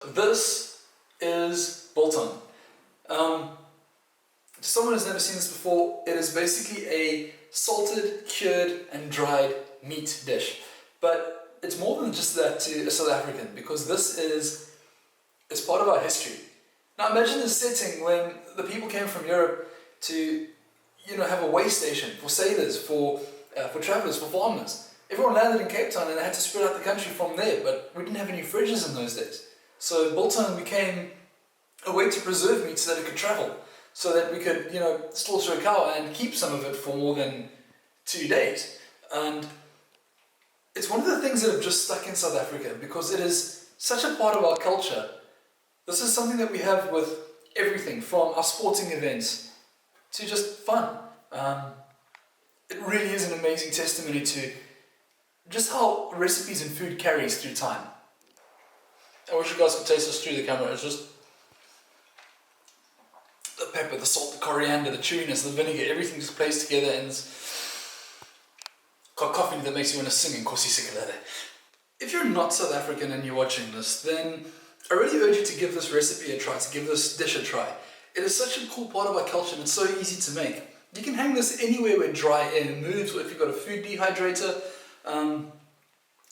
This is biltong. To someone who's never seen this before, it is basically a salted, cured and dried meat dish. But it's more than just that to a South African, because it's part of our history. Now imagine the setting when the people came from Europe to have a way station for sailors, for travellers, for farmers. Everyone landed in Cape Town and they had to spread out the country from there, but we didn't have any fridges in those days. So biltong became a way to preserve meat so that it could travel, so that we could, slaughter a cow and keep some of it for more than 2 days. And it's one of the things that have just stuck in South Africa because it is such a part of our culture. This is something that we have with everything from our sporting events to just fun. It really is an amazing testimony to just how recipes and food carries through time. I wish you guys could taste this through the camera. It's just the pepper, the salt, the coriander, the chewiness, the vinegar, everything just plays together and it's got coffee that makes you want to sing in Coarse Salt. If you're not South African and you're watching this, then I really urge you to give this recipe a try, to give this dish a try. It is such a cool part of our culture and it's so easy to make. You can hang this anywhere where dry air moves, or if you've got a food dehydrator.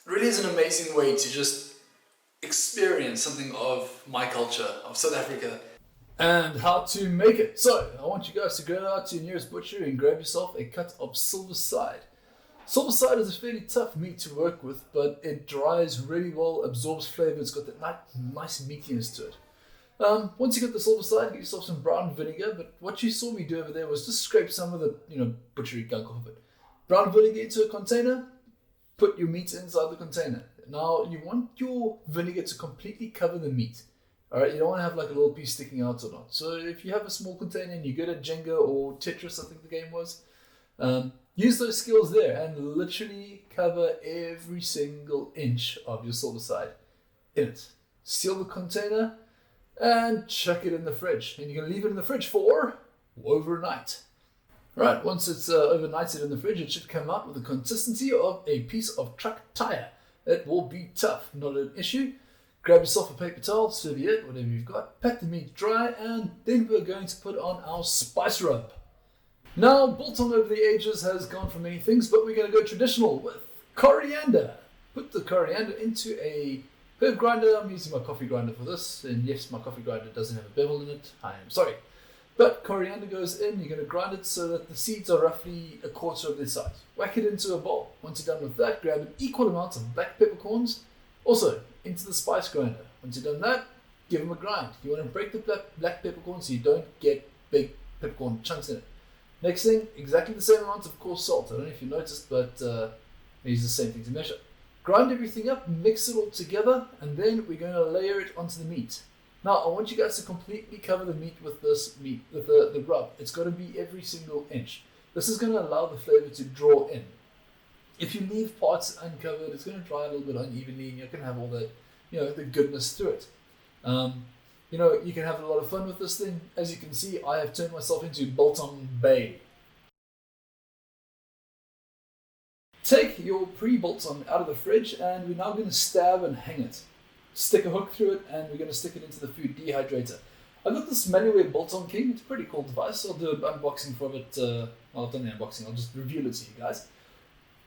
Really is an amazing way to just experience something of my culture, of South Africa, and how to make it. So I want you guys to go out to your nearest butcher and grab yourself a cut of Silverside. Silverside is a fairly tough meat to work with, but it dries really well, absorbs flavour, it's got that nice meatiness to it. Once you get the Silverside, get yourself some brown vinegar, but what you saw me do over there was just scrape some of the butchery gunk off of it. Brown vinegar into a container, put your meat inside the container. Now you want your vinegar to completely cover the meat. Alright, you don't want to have like a little piece sticking out or not. So if you have a small container and you're good at Jenga or Tetris, I think the game was, use those skills there and literally cover every single inch of your Silverside in it. Seal the container and chuck it in the fridge. And you're going to leave it in the fridge for overnight. Right, once it's overnighted in the fridge, it should come out with the consistency of a piece of truck tire. It will be tough, not an issue. Grab yourself a paper towel, serviette, whatever you've got, pat the meat dry, and then we're going to put on our spice rub. Now, biltong over the ages has gone for many things, but we're going to go traditional with coriander. Put the coriander into a herb grinder. I'm using my coffee grinder for this, and yes, my coffee grinder doesn't have a bevel in it. I am sorry. But coriander goes in, you're going to grind it so that the seeds are roughly a quarter of their size. Whack it into a bowl. Once you're done with that, grab an equal amount of black peppercorns, also into the spice grinder. Once you've done that, give them a grind. You want to break the black peppercorn so you don't get big peppercorn chunks in it. Next thing, exactly the same amount of coarse salt. I don't know if you noticed, but I use the same thing to measure. Grind everything up, mix it all together, and then we're going to layer it onto the meat. Now, I want you guys to completely cover the meat with this meat, with the rub. It's got to be every single inch. This is going to allow the flavor to draw in. If you leave parts uncovered, it's going to dry a little bit unevenly, and you're going to have all that, the goodness through it. You can have a lot of fun with this thing. As you can see, I have turned myself into Biltong Bay. Take your pre-biltong out of the fridge, and we're now going to stab and hang it. Stick a hook through it, and we're going to stick it into the food dehydrator. I've got this Manual Biltong King. It's a pretty cool device. I'll do an unboxing for it. I've done the unboxing. I'll just reveal it to you guys.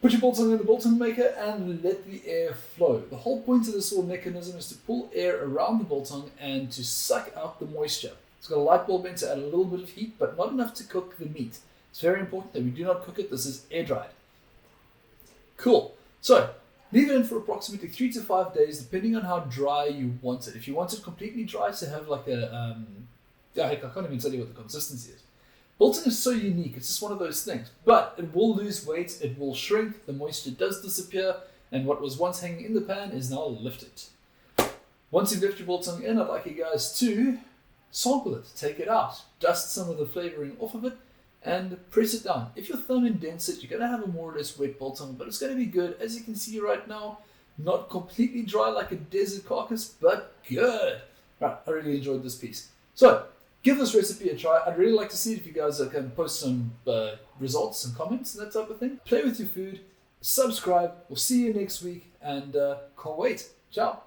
Put your biltong in the biltong maker and let the air flow. The whole point of this whole mechanism is to pull air around the biltong and to suck out the moisture. It's got a light bulb in to add a little bit of heat, but not enough to cook the meat. It's very important that we do not cook it. This is air dried. Cool. So, leave it in for approximately 3 to 5 days, depending on how dry you want it. If you want it completely dry, to have like a, I can't even tell you what the consistency is. Biltong is so unique, it's just one of those things. But it will lose weight, it will shrink, the moisture does disappear, and what was once hanging in the pan is now lifted. Once you've left your biltong in, I'd like you guys to sample it, take it out, dust some of the flavoring off of it, and press it down. If your thumb indents it, you're going to have a more or less wet biltong, but it's going to be good. As you can see right now, not completely dry like a desert carcass, but good. Right, I really enjoyed this piece. So, give this recipe a try. I'd really like to see if you guys can post some results and comments and that type of thing. Play with your food, subscribe. We'll see you next week, and can't wait. Ciao.